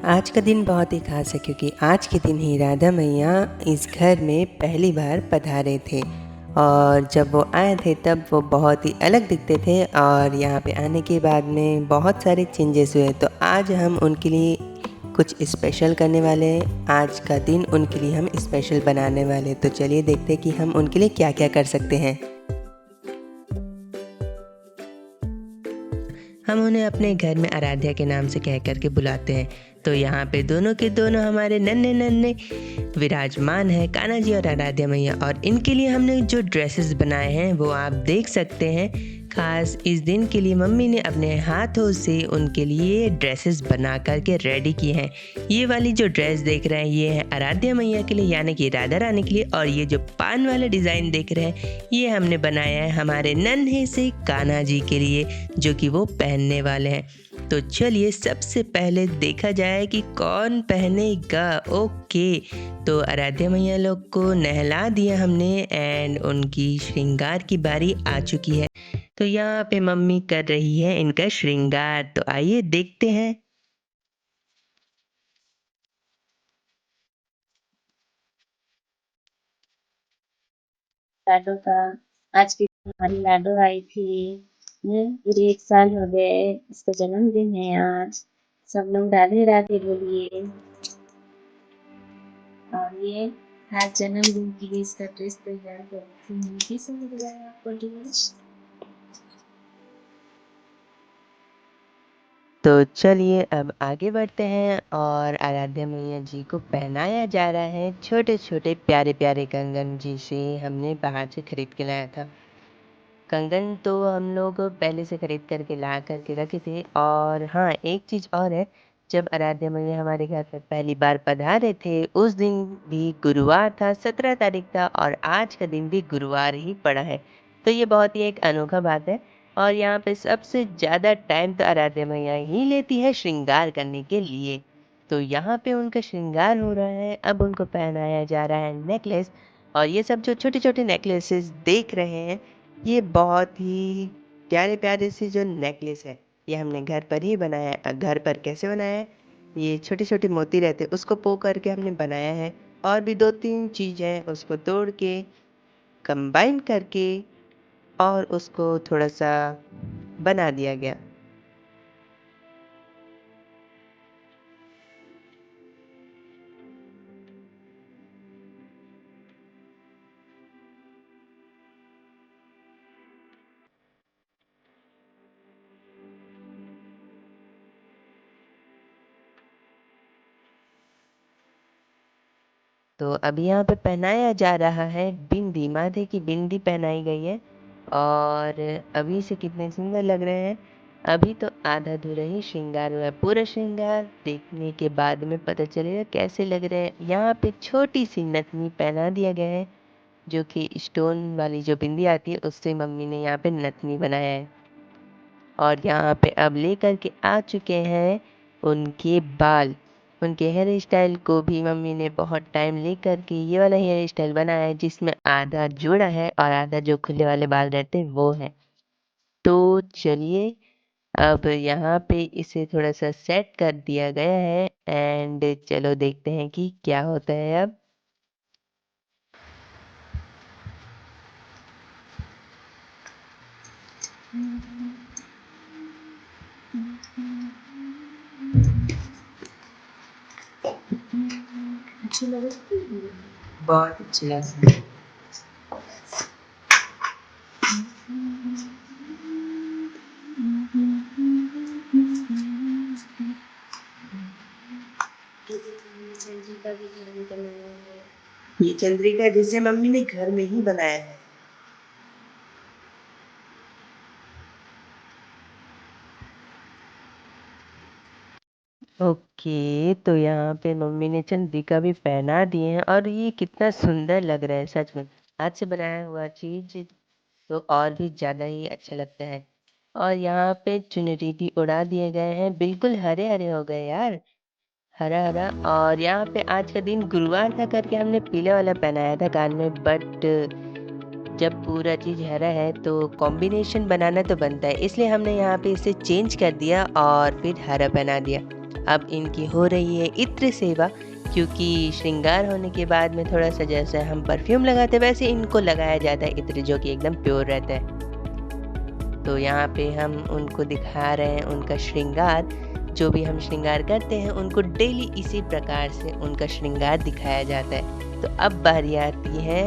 आज का दिन बहुत ही ख़ास है क्योंकि आज के दिन ही राधा मैया इस घर में पहली बार पधारे थे। और जब वो आए थे तब वो बहुत ही अलग दिखते थे और यहाँ पे आने के बाद में बहुत सारे चेंजेस हुए। तो आज हम उनके लिए कुछ स्पेशल करने वाले हैं। आज का दिन उनके लिए हम स्पेशल बनाने वाले हैं। तो चलिए देखते हैं कि हम उनके लिए क्या क्या कर सकते हैं। हम उन्हें अपने घर में आराध्या के नाम से कह कर के बुलाते हैं। तो यहाँ पे दोनों के दोनों हमारे नन्हे नन्हे विराजमान है, कान्हा जी और आराध्या मैया। और इनके लिए हमने जो ड्रेसेस बनाए हैं वो आप देख सकते हैं। खास इस दिन के लिए मम्मी ने अपने हाथों से उनके लिए ड्रेसेस बना कर के रेडी किए हैं। ये वाली जो ड्रेस देख रहे हैं ये है आराध्या मैया के लिए, यानी कि राधा रानी के लिए। और ये जो पान वाला डिज़ाइन देख रहे हैं ये हमने बनाया है हमारे नन्हे से कान्हा जी के लिए, जो कि वो पहनने वाले हैं। तो चलिए सबसे पहले देखा जाए कि कौन पहनेगा। ओके, तो आराध्या मैया लोग को नहला दिया हमने एंड उनकी श्रृंगार की बारी आ चुकी है। तो यहाँ पे मम्मी कर रही है इनका श्रृंगार, तो आइए देखते हैं। लाडो का आज की हमारी लाडो आई थी। पूरे 1 साल हो गए, इसका जन्मदिन है आज। सब लोग राधे राधे बोलिए। और ये आज जन्मदिन के लिए इसका ड्रेस तैयार करती हूँ। कैसा लग रहा है आपको ड्रेस? तो चलिए अब आगे बढ़ते हैं और आराध्या मैया जी को पहनाया जा रहा है छोटे छोटे प्यारे प्यारे कंगन, जिसे हमने बाहर से खरीद के लाया था। कंगन तो हम लोग पहले से खरीद करके ला करके रखे थे। और हाँ, एक चीज़ और है, जब आराध्या मैया हमारे घर पर पहली बार पधारे थे उस दिन भी गुरुवार था, 17 तारीख था, और आज का दिन भी गुरुवार ही पड़ा है। तो ये बहुत ही एक अनोखा बात है। और यहाँ पे सबसे ज़्यादा टाइम तो आराध्या मैया ही लेती है श्रृंगार करने के लिए। तो यहाँ पे उनका श्रृंगार हो रहा है, अब उनको पहनाया जा रहा है नेकलेस। और ये सब जो छोटे छोटे नेकलेसेस देख रहे हैं ये बहुत ही प्यारे प्यारे से जो नेकलेस है ये हमने घर पर ही बनाया है। घर पर कैसे बनाया है, ये छोटे छोटे मोती रहते हैं उसको पो करके हमने बनाया है। और भी 2-3 चीज़ें उसको तोड़ के कंबाइन करके और उसको थोड़ा सा बना दिया गया। तो अभी यहाँ पे पहनाया जा रहा है बिंदी, माथे की बिंदी पहनाई गई है। और अभी से कितने सुंदर लग रहे हैं। अभी तो आधा अधूरा ही श्रृंगार हुआ है, पूरा श्रृंगार देखने के बाद में पता चलेगा कैसे लग रहे हैं। यहाँ पे छोटी सी नथनी पहना दिया गया है, जो कि स्टोन वाली जो बिंदी आती है उससे मम्मी ने यहाँ पे नथनी बनाया है। और यहाँ पे अब लेकर के आ चुके हैं उनके बाल। उनके हेयर स्टाइल को भी मम्मी ने बहुत टाइम लेकर के ये वाला हेयर स्टाइल बनाया है, जिसमें आधा जोड़ा है और आधा जो खुले वाले बाल रहते हैं वो है। तो चलिए अब यहाँ पे इसे थोड़ा सा सेट कर दिया गया है एंड चलो देखते हैं कि क्या होता है अब। अच्छी लग रही है। बहुत अच्छा लगा। जी का भी घर में बनाया है। ये चंद्रिका जिसे मम्मी ने घर में ही बनाया है। ओके, तो यहाँ पे मम्मी ने चंद्रिका भी पहना दिए हैं और ये कितना सुंदर लग रहा है सच में। हाथ से बनाया हुआ चीज तो और भी ज़्यादा ही अच्छा लगता है। और यहाँ पे चुनरी भी उड़ा दिए गए हैं, बिल्कुल हरे हरे हो गए यार, हरा हरा। और यहाँ पे आज का दिन गुरुवार था करके हमने पीले वाला पहनाया था कान में, बट जब पूरा चीज़ हरा है तो कॉम्बिनेशन बनाना तो बनता है, इसलिए हमने यहाँ पे इसे चेंज कर दिया और फिर हरा बना दिया। अब इनकी हो रही है इत्र सेवा, क्योंकि श्रृंगार होने के बाद में थोड़ा-सा जैसे हम परफ्यूम लगाते हैं वैसे इनको लगाया जाता है इत्र, जो कि एकदम प्योर रहता है। तो यहाँ पे हम उनको दिखा रहे हैं उनका श्रृंगार, जो भी हम श्रृंगार करते हैं उनको डेली इसी प्रकार से उनका श्रृंगार दिखाया जाता है। तो अब बारी आती है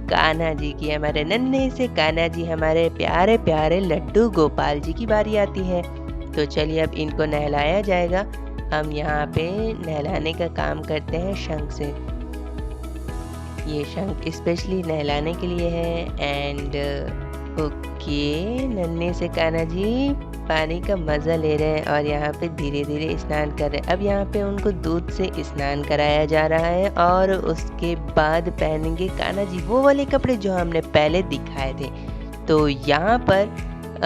कान्हा जी की, हमारे नन्हे से कान्हा जी, हमारे प्यारे प्यारे लड्डू गोपाल जी की बारी आती है। तो चलिए अब इनको नहलाया जाएगा। हम यहाँ पे नहलाने का काम करते हैं शंख से। ये शंख स्पेशली नहलाने के लिए है। एंड ओके, नन्हे से कान्हा जी पानी का मज़ा ले रहे हैं और यहाँ पे धीरे धीरे स्नान कर रहे हैं। अब यहाँ पे उनको दूध से स्नान कराया जा रहा है और उसके बाद पहनेंगे कान्हा जी वो वाले कपड़े जो हमने पहले दिखाए थे। तो यहाँ पर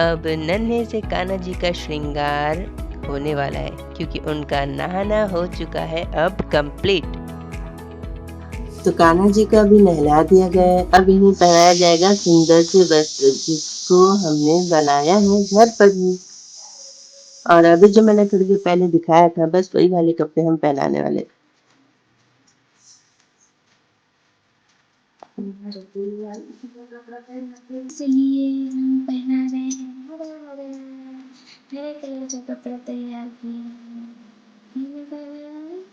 अब नन्हे से कान्हा जी का श्रृंगार होने वाला है, क्योंकि उनका नहाना हो चुका है अब कंप्लीट। तो कान्हा जी का भी नहला दिया गया है। अब इन्हें पहनाया जाएगा सुंदर से वस्त्र, जिसको हमने बनाया है घर पर ही। और अभी जो मैंने थोड़ी देर पहले दिखाया था, बस वही वाले कपड़े हम पहनाने वाले। इसलिए हम पहना रहे हैं नए कलर के कपड़े तैयार किए हैं।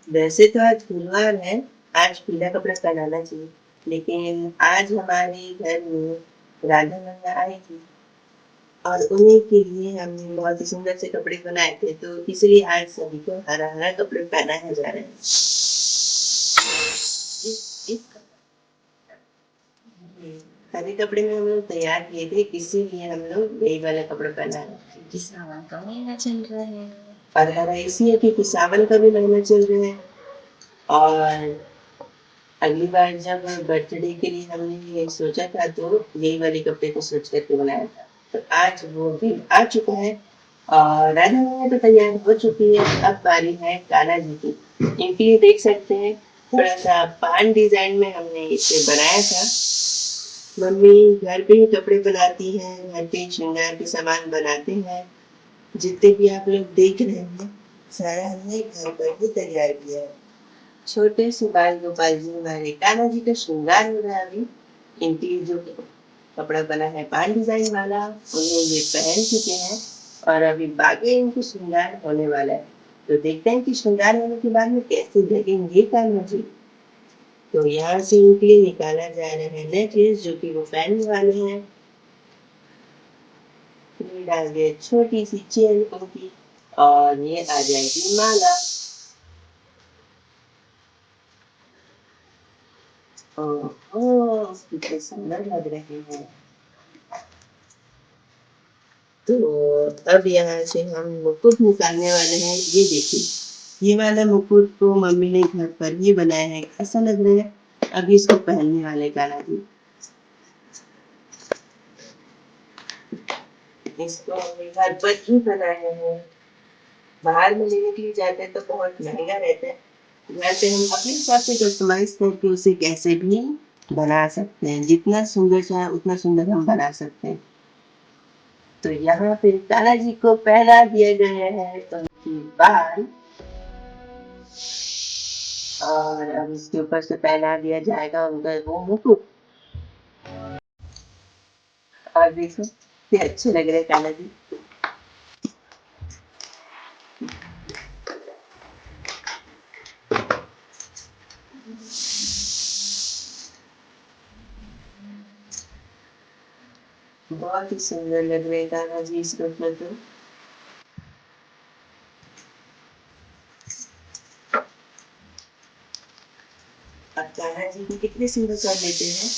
वैसे तो आज गुरुवार है, आज पीला कपड़ा पहनाना चाहिए, लेकिन आज हमारे घर में राधा गंगा आई थी और उन्हीं के लिए हमने बहुत ही सुंदर से कपड़े बनाए थे, तो इसलिए आज सभी को हरा हरा कपड़े पहनाया जा रहा है। हरे कपड़े में हम लोग तैयार किए थे, इसीलिए हम लोग यही वाला कपड़ा पहना है। सावन का महीना चल रहा है और हरा इसलिए क्योंकि सावन का भी महीना चल रहा है। और अगली बार जब बर्थडे के लिए हमने ये सोचा था, तो यही वाले कपड़े को सोच करके बनाया था। तो आज वो भी आ चुका है और राधा मैया तो तैयार हो चुकी है। अब बारी है कान्हा जी की। इनके लिए देख सकते हैं थोड़ा सा पान डिजाइन में हमने इसे बनाया था। मम्मी घर पे ही कपड़े बनाती हैं, घर पे ही श्रृंगार के सामान बनाते हैं। जितने भी आप लोग देख रहे हैं, सारा हमने घर पर ही तैयार किया है। छोटे से बाल गोपाल जी हमारे कान्हा जी का श्रृंगार हो रहा है अभी। इनके जो कपड़ा बना है पान डिजाइन वाला, उन्हें ये पहन चुके हैं और अभी बाकी इनको श्रृंगार होने वाला है। तो देखते हैं कि श्रृंगार होने के बाद में कैसे लगेंगे कान्हा जी। तो यहाँ से इनके लिए निकाला जा रहा है नेकलेस, जो कि वो पहनने वाले हैं। फिर डाल दिए छोटी सी चेन उनकी और ये आ जाएगी माला। ओह, कितने सुंदर लग रहे हैं। तो अब यहाँ से हम मुकुट निकालने वाले हैं। ये देखिए, ये वाला मुकुट तो मम्मी ने घर पर ही बनाया है। ऐसा लग रहा है अभी इसको पहनने वाले कान्हा जी। इसको हमने घर पर ही बनाया है। बाहर में लेने के लिए जाते हैं तो बहुत महंगा रहता है। घर पे हम अपने हिसाब से कस्टमाइज करके उसे कैसे भी बना सकते हैं। जितना सुंदर चाहे उतना सुंदर हम बना सकते हैं। तो यहाँ पे कान्हा जी को पहना दिया गया है उनकी बाल, और अब इसके ऊपर से पहना दिया जाएगा उनका वो मुकुट। और देखो कितने अच्छे लग रहे हैं कान्हा जी। बहुत ही सुंदर लग रहे हैं कान्हा जी इस रूप में। तो अब कान्हा जी को कितने सुंदर कर लेते हैं।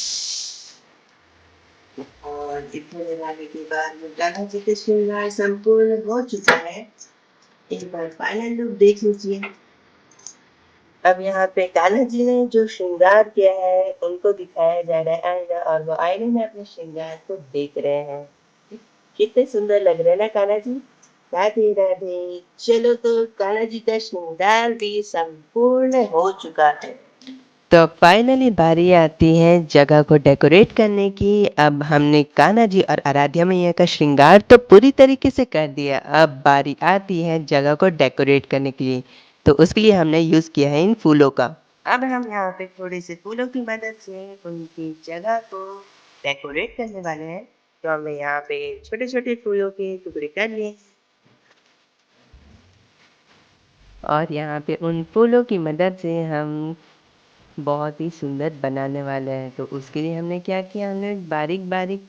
और इतने लगाने के बाद में कान्हा जी का श्रृंगार संपूर्ण हो चुका है। एक बार फाइनल लुक देख लीजिए। अब यहाँ पे कान्हा जी ने जो श्रृंगार किया है उनको दिखाया जा रहा है आईना, और वो आईने में अपने श्रृंगार को देख रहे हैं। कितने सुंदर लग रहे हैं ना कान्हा जी। राधे राधे। चलो, तो कान्हा जी का श्रृंगार भी संपूर्ण हो चुका है। तो फाइनली बारी आती है जगह को डेकोरेट करने की। अब हमने कान्हा जी और आराध्या मैया का श्रृंगार तो पूरी तरीके से कर दिया। अब बारी आती है जगह को डेकोरेट करने के लिए। तो उसके लिए हमने यूज़ किया है इन फूलों का। अब हम यहाँ पे थोड़े से फूलों की मदद से उनकी जगह को डेकोरेट करने वाले हैं। तो हमने यहाँ पे छोटे-छोटे फूलों के टुकड़े कर लिए और यहाँ पे उन फूलों की मदद से हम बहुत ही सुंदर बनाने वाले हैं। तो उसके लिए हमने क्या किया, हमने बारीक-बारीक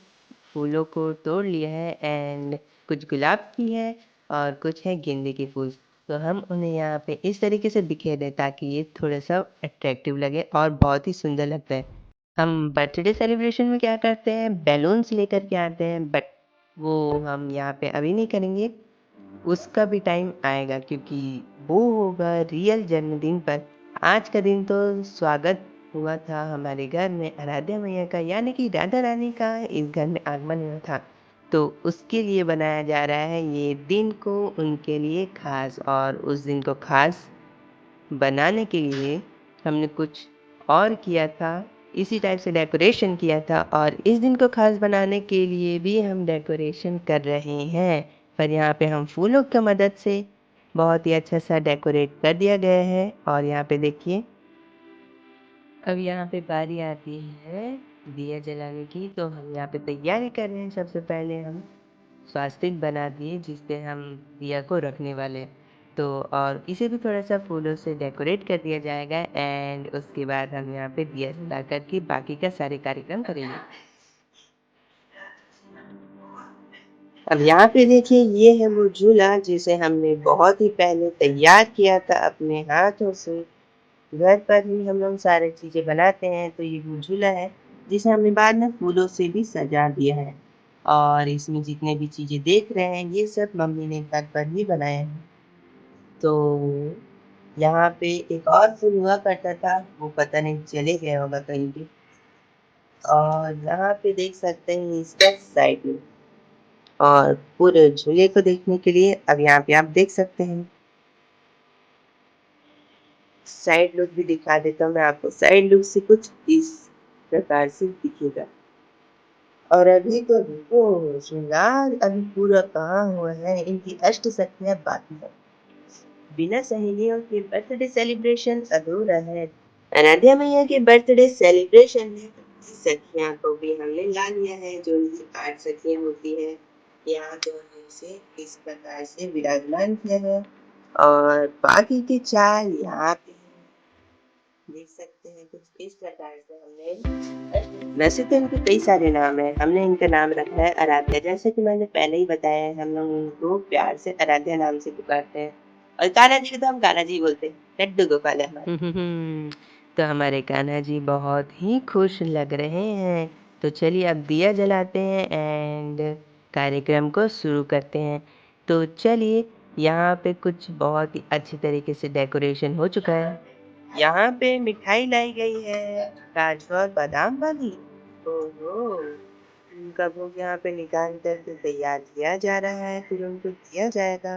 फूलों को तोड़ लिया है एंड कुछ गुलाब की है और कुछ है गेंदे के फूल। तो हम उन्हें यहाँ पे इस तरीके से बिखेर दें ताकि ये थोड़ा-सा अट्रैक्टिव लगे और बहुत ही सुंदर लगता है। हम बर्थडे सेलिब्रेशन में क्या करते हैं, बैलून्स लेकर के आते हैं, बट वो हम यहाँ पे अभी नहीं करेंगे। उसका भी टाइम आएगा क्योंकि वो होगा रियल जन्मदिन पर। आज का दिन तो स्वागत हुआ था हमारे घर में आराध्या मैया का, यानी कि राधा रानी का इस घर में आगमन हुआ था। तो उसके लिए बनाया जा रहा है ये दिन को उनके लिए ख़ास, और उस दिन को ख़ास बनाने के लिए हमने कुछ और किया था, इसी टाइप से डेकोरेशन किया था, और इस दिन को ख़ास बनाने के लिए भी हम डेकोरेशन कर रहे हैं। पर यहाँ पे हम फूलों की मदद से बहुत ही अच्छा सा डेकोरेट कर दिया गया है। और यहाँ पे देखिए, अब यहाँ पे बारी आती है दिया जलाने की। तो हम यहाँ पे तैयारी कर रहे हैं। सबसे पहले हम स्वास्तिक बना दिए जिस पे हम दिया को रखने वाले हैं। तो और इसे भी थोड़ा-सा फूलों से डेकोरेट कर दिया जाएगा एंड उसके बाद हम यहाँ पे दिया जला कर के बाकी का सारे कार्यक्रम करेंगे। अब यहाँ पे देखिए, ये है वो झूला जिसे हमने बहुत ही पहले तैयार किया था अपने हाथों से। घर पर ही हम लोग सारी चीज़ें बनाते हैं, तो ये वो झूला है जिसे हमने बाद में फूलों से भी सजा दिया है। और इसमें जितने भी चीज़ें देख रहे हैं ये सब मम्मी ने घर पर ही बनाए हैं। तो यहाँ पे एक और फूल हुआ करता था, वो पता नहीं चले गया होगा कहीं पे। और यहाँ पे देख सकते हैं इसका साइड में, और पूरे झूले को देखने के लिए अब यहाँ पे आप देख सकते हैं। साइड लुक भी दिखा देता हूँ मैं आपको। साइड लुक से कुछ इस प्रकार से दिखेगा। और अभी तो देखो, श्रृंगार अभी पूरा कहाँ हुआ है, इनकी अष्ट शक्तियाँ बाकी है। बिना सहेलियों के बर्थडे सेलिब्रेशन अधूरा है। आराध्या मैया के बर्थडे सेलिब्रेशन में सखियां को भी हमने ला लिया है, जो उनकी 8 सखियां होती है। यहाँ तो हमने इसे इस प्रकार से विराजमान किया है और बाकी के 4 यहाँ पे देख सकते हैं। कुछ इस प्रकार से हमने, वैसे तो इनके कई सारे नाम हैं, हमने इनका नाम रखा है आराध्या। जैसे कि मैंने पहले ही बताया है, हम लोग इनको प्यार से आराध्या नाम से पुकारते हैं। और कान्हा जी को तो हम कान्हा जी बोलते हैं, लड्डू गोपाल है हमारे। तो हमारे कान्हा जी बहुत ही खुश लग रहे हैं। तो चलिए अब दिया जलाते हैं एंड कार्यक्रम को शुरू करते हैं। तो चलिए, यहाँ पे कुछ बहुत ही अच्छे तरीके से डेकोरेशन हो चुका है। यहाँ पे मिठाई लाई गई है, काजू और बादाम वाली। ओहो! उनका भोग यहाँ पे निकाल कर के तैयार किया जा रहा है, फिर उनको दिया जाएगा।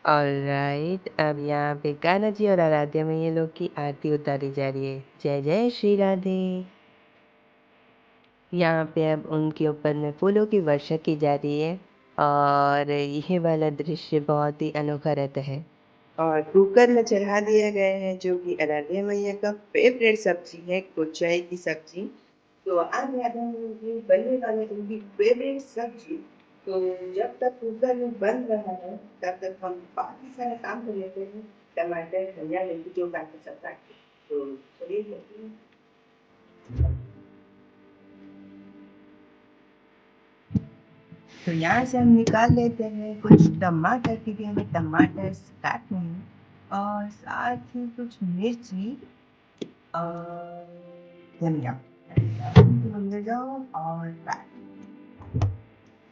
ऑलराइट, अब यहाँ पे कान्हा जी और आराध्या में ये लोग की आरती उतारी जा रही है। जय जय श्री राधे। यहाँ पे अब उनके ऊपर में फूलों की वर्षा की जा रही है और ये वाला दृश्य बहुत ही अनोखा रहता है। और कुकर में चढ़ा दिया गया है जो कि आराध्या मैया का फेवरेट सब्जी है, कुचाई की सब्जी। तो आज राधा की बनने वाली उनकी फेवरेट सब्जी। तो जब तक कुकर में बन रहा है तब तक हम बाकी सारा काम कर लेते हैं। टमाटर, धनिया, मिर्ची जो बाकी सब काट के। तो चलिए देखते हैं। तो यहाँ से हम निकाल लेते हैं कुछ टमाटर, क्योंकि हमें टमाटर काटने हैं, और साथ ही कुछ मिर्ची और धनिया ले जाओ और काट।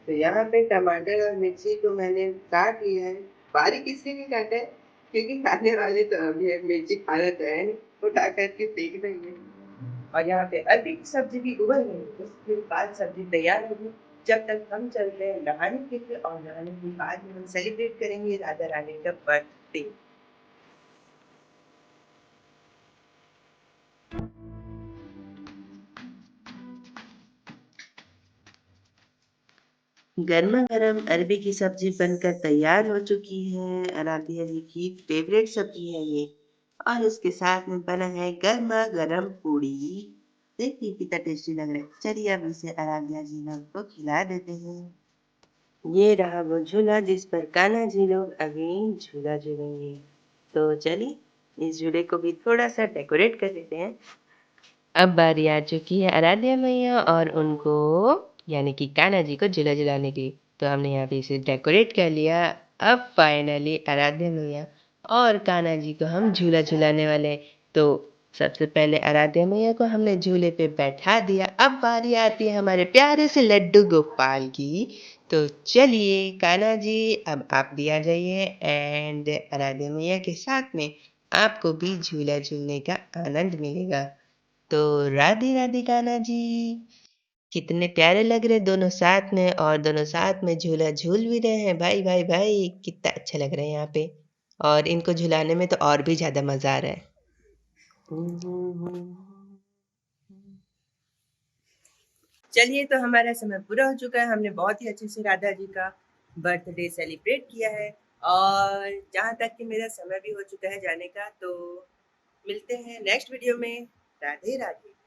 तो यहाँ पे टमाटर और मिर्ची को मैंने काट लिया है। बारीक इसलिए नहीं काटा है क्योंकि खाने वाले तो अभी है, मिर्ची खाना तो है नहीं, उठा करके फेंक देंगे। और यहाँ पे अधिक सब्जी भी उबल गई, उसके बाद सब्जी तैयार होगी। जब तक हम चलते हैं नहाने के लिए, और नहाने के बाद हम सेलिब्रेट करेंगे राधा रानी का बर्थडे। गर्मा गर्म अरबी की सब्जी बनकर तैयार हो चुकी है। आराध्या जी की फेवरेट सब्जी है ये। और उसके साथ में बना है गर्मा गर्म पूड़ी। देखिए कितना टेस्टी लग रहा है। चलिए अब इसे आराध्या जी लोग को खिला देते हैं। ये रहा वो झूला जिस पर कान्हा जी लोग अभी झूला झूलेंगे। तो चलिए इस झूले को भी थोड़ा सा डेकोरेट कर देते हैं। अब बारी आ चुकी है आराध्या मैया और उनको यानी कि कान्हा जी को झूला झुलाने की। तो हमने यहाँ पे इसे डेकोरेट कर लिया। अब फाइनली आराध्या मैया और कान्हा जी को हम झूला झुलाने वाले। तो सबसे पहले आराध्या मैया को हमने झूले पे बैठा दिया। अब बारी आती है हमारे प्यारे से लड्डू गोपाल की। तो चलिए कान्हा जी अब आप भी आ जाइए एंड आराध्या मैया के साथ में आपको भी झूला झूलने का आनंद मिलेगा। तो राधे राधे कान्हा जी। कितने प्यारे लग रहे दोनों साथ में और दोनों साथ में झूला झूल भी रहे हैं। भाई भाई भाई कितना अच्छा लग रहा है यहाँ पे। और इनको झुलाने में तो और भी ज़्यादा मज़ा आ रहा है। चलिए तो हमारा समय पूरा हो चुका है। हमने बहुत ही अच्छे से राधा जी का बर्थडे सेलिब्रेट किया है। और जहाँ तक कि मेरा समय भी हो चुका है जाने का, तो मिलते हैं नेक्स्ट वीडियो में। राधे राधे।